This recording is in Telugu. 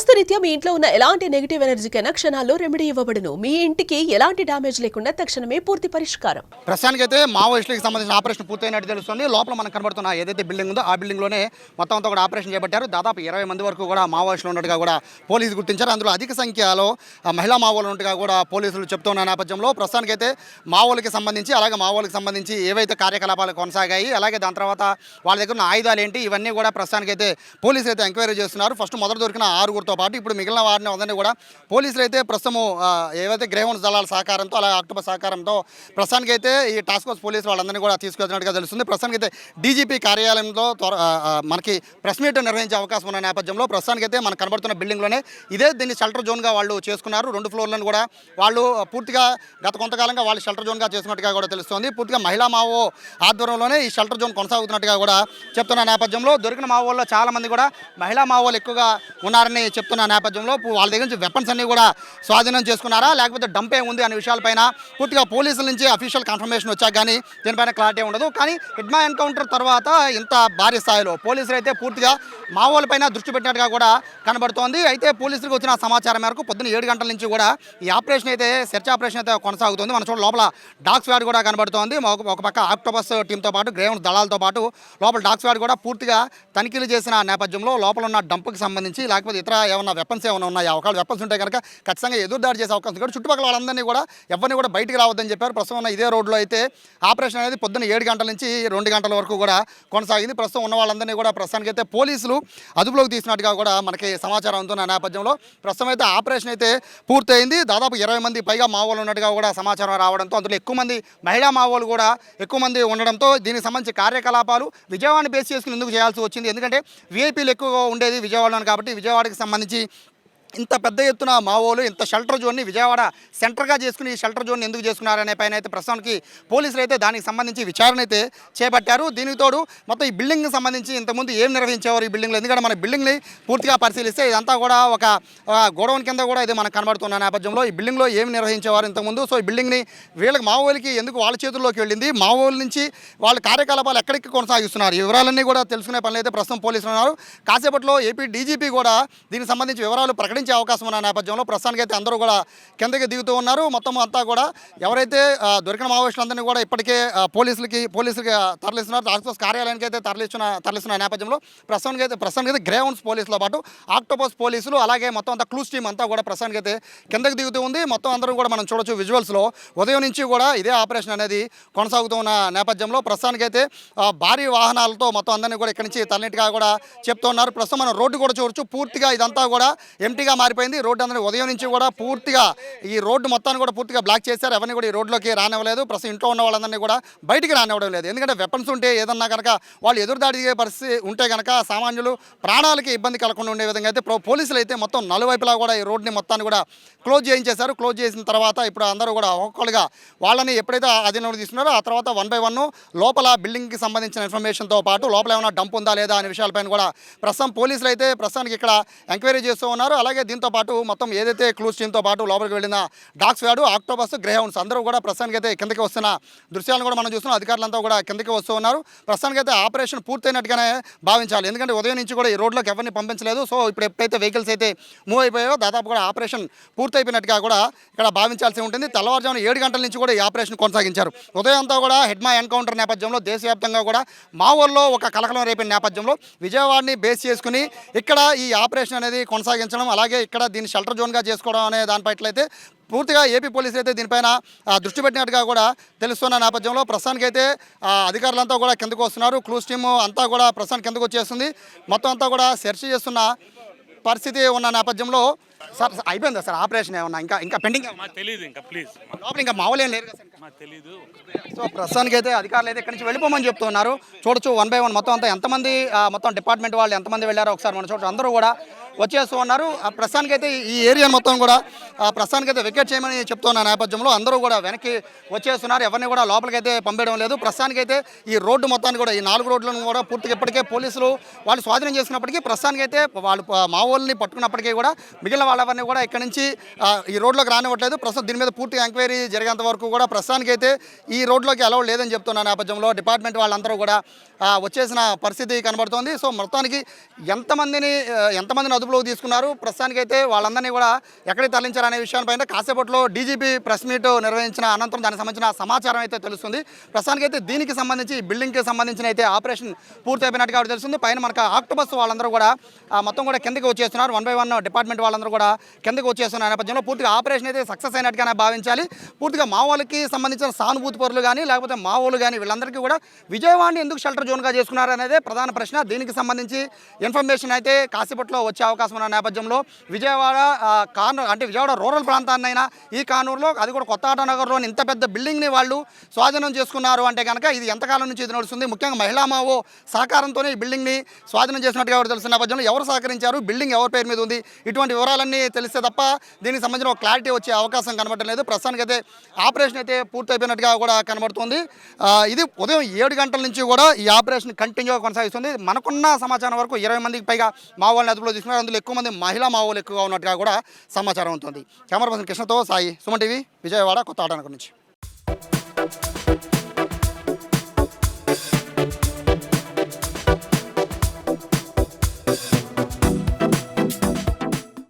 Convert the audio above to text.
వాస్తురీత్యా మీ ఇంట్లో ఉన్న ఎలాంటి నెగిటివ్ ఎనర్జీకైనా క్షణాల్లో రెమెడీ ఇవ్వబడును. మీ ఇంటికి ఎలాంటి డ్యామేజ్ లేకుండా తక్షణమే పూర్తి పరిష్కారం. ప్రస్తుతానికైతే మావోయిస్టులకు సంబంధించిన ఆపరేషన్ పూర్తయినట్టు తెలుస్తుంది. లోపల మనకు కనబడుతున్న ఏదైతే బిల్డింగ్ ఉందో ఆ బిల్డింగ్లోనే మొత్తం అంతా కూడా ఆపరేషన్ చేపట్టారు. దాదాపు 20 మంది వరకు కూడా మావోయిస్టులు ఉన్నట్టుగా కూడా పోలీసులు గుర్తించారు. అందులో అధిక సంఖ్యలో మహిళా మావోలు ఉన్నట్టుగా కూడా పోలీసులు చెప్తున్న నేపథ్యంలో ప్రస్తుతానికైతే మావోలకి సంబంధించి అలాగే మావోలకు సంబంధించి ఏవైతే కార్యకలాపాలు కొనసాగాయి, అలాగే దాని తర్వాత వాళ్ళ దగ్గర ఉన్న ఆయుధాలు ఏంటి, ఇవన్నీ కూడా ప్రస్తుతానికైతే పోలీసులు అయితే ఎంక్వైరీ చేస్తున్నారు. ఫస్ట్ మొదటి దొరికిన 6గురితో పాటు ఇప్పుడు మిగిలిన వారిని అందరినీ కూడా పోలీసులు అయితే ప్రస్తుతం ఏవైతే గ్రేహౌండ్స్ దళాల సహకారంతో అలాగే అక్టోబర్ సహకారంతో ప్రస్తుతానికి అయితే ఈ టాస్క్ ఫోర్స్ పోలీసు వాళ్ళందరినీ కూడా తీసుకొచ్చినట్టుగా తెలుస్తుంది. ప్రస్తుతానికి అయితే డీజీపీ కార్యాలయంలో మనకి ప్రెస్ మీట్ నిర్వహించే అవకాశం ఉన్న నేపథ్యంలో ప్రస్తుతానికైతే మనకు కనబడుతున్న బిల్డింగ్లోనే దీన్ని షెల్టర్ జోన్గా వాళ్ళు చేసుకున్నారు. 2 ఫ్లోర్లను కూడా వాళ్ళు పూర్తిగా గత కొంతకాలంగా వాళ్ళు షెల్టర్ జోన్గా చేసుకున్నట్టుగా కూడా తెలుస్తుంది. పూర్తిగా మహిళా మావో ఆధ్వర్యంలోనే ఈ షెల్టర్ జోన్ కొనసాగుతున్నట్టుగా కూడా చెప్తున్న నేపథ్యంలో దొరికిన మావోల్లో చాలామంది కూడా మహిళా మావోలు ఎక్కువగా ఉన్నారని చెప్తున్న నేపథ్యంలో వాళ్ళ దగ్గర నుంచి వెపన్స్ అన్ని కూడా స్వాధీనం చేసుకున్నారా లేకపోతే డంప్ ఏముంది అనే విషయాలపైన పూర్తిగా పోలీసుల నుంచి అఫీషియల్ కన్ఫర్మేషన్ వచ్చాక కానీ దీనిపైన క్లారిటీ ఉండదు. కానీ హిడ్మా ఎన్కౌంటర్ తర్వాత ఇంత భారీ స్థాయిలో పోలీసులు అయితే పూర్తిగా మావోలపైన దృష్టి పెట్టినట్టుగా కూడా కనబడుతోంది. అయితే పోలీసులకు వచ్చిన సమాచారం మేరకు పొద్దున్న 7 గంటల నుంచి కూడా ఈ ఆపరేషన్ అయితే సెర్చ్ ఆపరేషన్ అయితే కొనసాగుతుంది. మన చూడ లోపల డాగ్ స్క్వాడ్ కూడా కనబడుతోంది. ఒక పక్క ఆక్టోపస్ టీంతో పాటు గ్రేహౌండ్ దళాలతో పాటు లోపల డాగ్ స్క్వాడ్ కూడా పూర్తిగా తనిఖీలు చేసిన నేపథ్యంలో లోపల ఉన్న డంప్కి సంబంధించి లేకపోతే ఇతర ఏమన్నా వెపన్స్ ఏమైనా ఉన్నాయా, ఒకవేళ వెపన్స్ ఉంటే కనుక ఖచ్చితంగా ఎదురుదాడి చేసే అవకాశం కూడా చుట్టుపక్కల వాళ్ళందరినీ కూడా ఎవరిని కూడా బయటికి రావద్దని చెప్పారు. ప్రస్తుతం ఉన్న ఇదే రోడ్లో అయితే ఆపరేషన్ అనేది పొద్దున్న 7 గంటల నుంచి 2 గంటల వరకు కూడా కొనసాగింది. ప్రస్తుతం ఉన్న వాళ్ళందరినీ కూడా ప్రస్తుతానికి అయితే పోలీసులు అదుపులోకి తీసినట్టుగా కూడా మనకి సమాచారం అందుతున్న నేపథ్యంలో ప్రస్తుతం అయితే ఆపరేషన్ అయితే పూర్తయింది. దాదాపు 20 మంది పైగా మావోలు ఉన్నట్టుగా కూడా సమాచారం రావడంతో అందులో ఎక్కువ మంది మహిళా మావోలు కూడా ఎక్కువ మంది ఉండడంతో దీనికి సంబంధించి కార్యకలాపాలు విజయవాడని బేస్ చేసుకుని ఎందుకు చేయాల్సి వచ్చింది, ఎందుకంటే వీఐపీలు ఎక్కువగా ఉండేది విజయవాడలో కాబట్టి విజయవాడకి సంబంధించి ఇంత పెద్ద ఎత్తున మావోలు ఇంత షెల్టర్ జోన్ని విజయవాడ సెంటర్గా చేసుకుని ఈ షెల్టర్ జోన్ ఎందుకు చేసుకున్నారనే పైన అయితే ప్రస్తుతానికి పోలీసులు అయితే దానికి సంబంధించి విచారణ అయితే చేపట్టారు. దీనికి తోడు మొత్తం ఈ బిల్డింగ్కి సంబంధించి ఇంతకుముందు ఏం నిర్వహించేవారు ఈ బిల్డింగ్లో, ఎందుకంటే మన బిల్డింగ్ని పూర్తిగా పరిశీలిస్తే ఇదంతా కూడా ఒక గోడౌన్ కింద కూడా ఇది మనకు కనబడుతున్న నేపథ్యంలో ఈ బిల్డింగ్లో ఏమి నిర్వహించేవారు ఇంతకుముందు. సో ఈ బిల్డింగ్ని వీళ్ళకి మావోలకి ఎందుకు వాళ్ళ చేతుల్లోకి వెళ్ళింది, మావోల నుంచి వాళ్ళ కార్యకలాపాలు ఎక్కడికి కొనసాగిస్తున్నారు, ఈ వివరాలన్నీ కూడా తెలుసుకునే పనులు అయితే ప్రస్తుతం పోలీసులు ఉన్నారు. కాసేపట్లో ఏపీ డీజీపీ కూడా దీనికి సంబంధించి వివరాలు ప్రకటించే అవకాశం ఉన్న నేపథ్యంలో ప్రస్తుతానికి అయితే అందరూ కూడా కిందకి దిగుతూ ఉన్నారు. మొత్తం అంతా కూడా ఎవరైతే దొరికిన మావోయిస్టులందరినీ కూడా ఇప్పటికే పోలీసులకి తరలిస్తున్నారు. టాస్క్ కార్యాలయానికి అయితే తరలిస్తున్న నేపథ్యంలో ప్రస్తుతానికి అయితే గ్రేహౌండ్స్ పోలీసులతో పాటు ఆక్టోపస్ పోలీసులు అలాగే మొత్తం అంతా క్లూస్ టీమ్ అంతా కూడా ప్రస్తుతానికి అయితే కిందకి దిగుతూ ఉంది. మొత్తం అందరూ కూడా మనం చూడొచ్చు విజువల్స్లో ఉదయం నుంచి కూడా ఇదే ఆపరేషన్ అనేది కొనసాగుతూ ఉన్న నేపథ్యంలో ప్రస్తుతానికైతే భారీ వాహనాలతో మొత్తం అందరినీ కూడా ఇక్కడి నుంచి తరలినట్టుగా కూడా చెప్తున్నారు. ప్రస్తుతం మనం రోడ్డు కూడా చూడొచ్చు, పూర్తిగా ఇదంతా కూడా ఎంటీగా మారిపోయింది. రోడ్డు అందరూ ఉదయం నుంచి కూడా పూర్తిగా ఈ రోడ్డు మొత్తాన్ని కూడా పూర్తిగా బ్లాక్ చేశారు. ఎవరిని కూడా ఈ రోడ్లోకి రానివ్వలేదు. ప్రస్తుతం ఇంట్లో ఉన్న వాళ్ళందరినీ కూడా బయటికి రానివ్వడం లేదు. ఎందుకంటే వెపన్స్ ఉంటే ఏదన్నా కనుక వాళ్ళు ఎదురుదాడి పరిస్థితి ఉంటే కనుక సామాన్యులు ప్రాణాలకి ఇబ్బంది కలగకుండా ఉండే విధంగా అయితే పోలీసులు అయితే మొత్తం నలువైపులా కూడా ఈ రోడ్ని మొత్తాన్ని కూడా క్లోజ్ చేయించేశారు. క్లోజ్ చేసిన తర్వాత ఇప్పుడు అందరూ కూడా ఒక్కొక్కరుగా వాళ్ళని ఎప్పుడైతే అధీనంలో తీసుకున్నారో ఆ తర్వాత 1 by 1 లోపల బిల్డింగ్కి సంబంధించిన ఇన్ఫర్మేషన్తో పాటు లోపల ఏమైనా డంప్ ఉందా లేదా అనే విషయాలపైన కూడా ప్రస్తుతం పోలీసులు అయితే ప్రస్తుతానికి ఇక్కడ ఎంక్వైరీ చేస్తూ ఉన్నారు. అలాగే దీంతో పాటు మొత్తం ఏదైతే క్లూస్ టీంతో పాటు లోపలికి వెళ్ళిన డాగ్ స్క్వాడ్, ఆక్టోపస్, గ్రేహౌండ్స్ అందరూ కూడా ప్రస్తుతానికి అయితే కిందకి వస్తున్న దృశ్యాలను కూడా మనం చూస్తున్నాం. అధికారులంతా కూడా కిందకి వస్తూ ఉన్నారు. ప్రస్తుతానికి అయితే ఆపరేషన్ పూర్తయినట్టుగానే భావించాలి. ఎందుకంటే ఉదయం నుంచి కూడా ఈ రోడ్లోకి ఎవరిని పంపించలేదు. సో ఇప్పుడు ఎప్పుడైతే వెహికల్స్ అయితే మూవ్ అయిపోయాయో దాదాపు కూడా ఆపరేషన్ పూర్తయిపోయినట్టుగా కూడా ఇక్కడ భావించాల్సి ఉంటుంది. తెల్లవారుజామున 7 గంటల నుంచి కూడా ఈ ఆపరేషన్ కొనసాగించారు. ఉదయం అంతా కూడా హిడ్మా ఎన్కౌంటర్ నేపథ్యంలో దేశవ్యాప్తంగా కూడా మావోల్లో ఒక కలకలం రేపిన నేపథ్యంలో విజయవాడని బేస్ చేసుకుని ఇక్కడ ఈ ఆపరేషన్ అనేది కొనసాగించడం అలాగే ఇక్కడ దీన్ని షెల్టర్ జోన్గా చేసుకోవడం అనే దానిపైట్లయితే పూర్తిగా ఏపీ పోలీసులు అయితే దీనిపైన దృష్టి పెట్టినట్టుగా కూడా తెలుస్తున్న నేపథ్యంలో ప్రస్తుతానికైతే అధికారులంతా కూడా కిందకు వస్తున్నారు. క్లూస్ టీము అంతా కూడా ప్రస్తుతానికి కిందకు వచ్చేస్తుంది. మొత్తం అంతా కూడా సెర్చ్ చేస్తున్న పరిస్థితి ఉన్న నేపథ్యంలో సార్ అయిపోయిందా సార్ ఆపరేషన్ ఏమన్నా ఇంకా పెండింగ్ తెలియదు ఇంకా ప్లీజ్ లోపల ఇంకా మామూలు ఏం లేరు కదా తెలీదు. సో ప్రస్తుతానికి అయితే అధికారులు అయితే ఇక్కడి నుంచి వెళ్ళిపోమని చెప్తున్నారు. చూడొచ్చు 1 by 1 మొత్తం అంతా ఎంతమంది మొత్తం డిపార్ట్మెంట్ వాళ్ళు ఎంతమంది వెళ్ళారో ఒకసారి మనం చూడొచ్చు. అందరూ కూడా వచ్చేస్తూ ఉన్నారు. ప్రస్తుతానికైతే ఈ ఏరియా మొత్తం కూడా ప్రస్తుతానికైతే వెకేట్ చేయమని చెప్తున్న నేపథ్యంలో అందరూ కూడా వెనక్కి వచ్చేస్తున్నారు. ఎవరిని కూడా లోపలికైతే పంపేయడం లేదు. ప్రస్తుతానికైతే ఈ రోడ్డు మొత్తాన్ని కూడా ఈ 4 రోడ్లను కూడా పూర్తిగా ఇప్పటికే పోలీసులు వాళ్ళు స్వాధీనం చేసుకున్నప్పటికీ ప్రస్తుతానికైతే వాళ్ళు మావోల్ని పట్టుకున్నప్పటికీ కూడా మిగిలిన వాళ్ళవన్నీ కూడా ఇక్కడ నుంచి ఈ రోడ్లోకి రానివ్వట్లేదు. ప్రస్తుతం దీని మీద పూర్తి ఎంక్వైరీ జరిగేంత వరకు కూడా ప్రస్తుతానికైతే ఈ రోడ్లోకి అలౌ లేదని చెప్తున్న నేపథ్యంలో డిపార్ట్మెంట్ వాళ్ళందరూ కూడా వచ్చేసిన పరిస్థితి కనబడుతోంది. సో మొత్తానికి ఎంతమందిని అదుపులోకి తీసుకున్నారు, ప్రస్తుతానికైతే వాళ్ళందరినీ కూడా ఎక్కడికి తరలించారు అనే విషయాలపైన కాసేపట్లో డీజీపీ ప్రెస్ మీట్ నిర్వహించిన అనంతరం దానికి సంబంధించిన సమాచారం అయితే తెలుస్తుంది. ప్రస్తుతానికైతే దీనికి సంబంధించి బిల్డింగ్కి సంబంధించిన అయితే ఆపరేషన్ పూర్తి అయిపోయినట్టుగా తెలుస్తుంది. పైన మనకు ఆక్టోబస్ వాళ్ళందరూ కూడా మొత్తం కూడా కిందకి వచ్చేస్తున్నారు. 1 by 1 డిపార్ట్మెంట్ వాళ్ళందరూ కూడా కిందకి వచ్చేస్తున్న నేపథ్యంలో పూర్తిగా ఆపరేషన్ అయితే సక్సెస్ అయినట్టుగానే భావించాలి. పూర్తిగా మావోలకి సంబంధించిన సానుభూతి పరులు కానీ లేకపోతే మావోలు కానీ వీళ్ళందరికీ కూడా విజయవాడని ఎందుకు షెల్టర్ జోన్గా చేసుకున్నారు అనేది ప్రధాన ప్రశ్న. దీనికి సంబంధించి ఇన్ఫర్మేషన్ అయితే కాసేపట్లో వచ్చే అవకాశం ఉన్న నేపథ్యంలో విజయవాడ విజయవాడ రూరల్ ప్రాంతాన్నైనా ఈ కానూరులో అది కూడా కొత్త ఆటోనగర్లోని ఇంత పెద్ద బిల్డింగ్ని వాళ్ళు స్వాధీనం చేసుకున్నారు అంటే కనుక ఇది ఎంతకాలం నుంచి ఇది నడుస్తుంది. ముఖ్యంగా మహిళా మావో సహకారంతోనే ఈ బిల్డింగ్ని స్వాధీనం చేసినట్టుగా కూడా తెలుస్తున్న నేపథ్యంలో ఎవరు సహకరించారు, బిల్డింగ్ ఎవరి పేరు మీద ఉంది, ఇటువంటి వివరాలన్నీ తెలిస్తే తప్ప దీనికి సంబంధించిన ఒక క్లారిటీ వచ్చే అవకాశం కనబడటం లేదు. ప్రస్తుతానికి అయితే ఆపరేషన్ అయితే పూర్తి అయిపోయినట్టుగా కూడా కనబడుతుంది. ఇది ఉదయం 7 గంటల నుంచి కూడా ఈ ఆపరేషన్ కంటిన్యూగా కొనసాగిస్తుంది. మనకున్న సమాచారం వరకు 20 మందికి పైగా మావోలను అదుపులో తీసుకున్నారు. అందులో ఎక్కువ మంది మహిళా మావోలు ఎక్కువగా ఉన్నట్టుగా కూడా సమాచారం ఉంటుంది. కెమెరా పర్సన్ కృష్ణతో సాయి, సుమన్ టీవీ, విజయవాడ, కొత్త ఆటనగర్ నుంచి.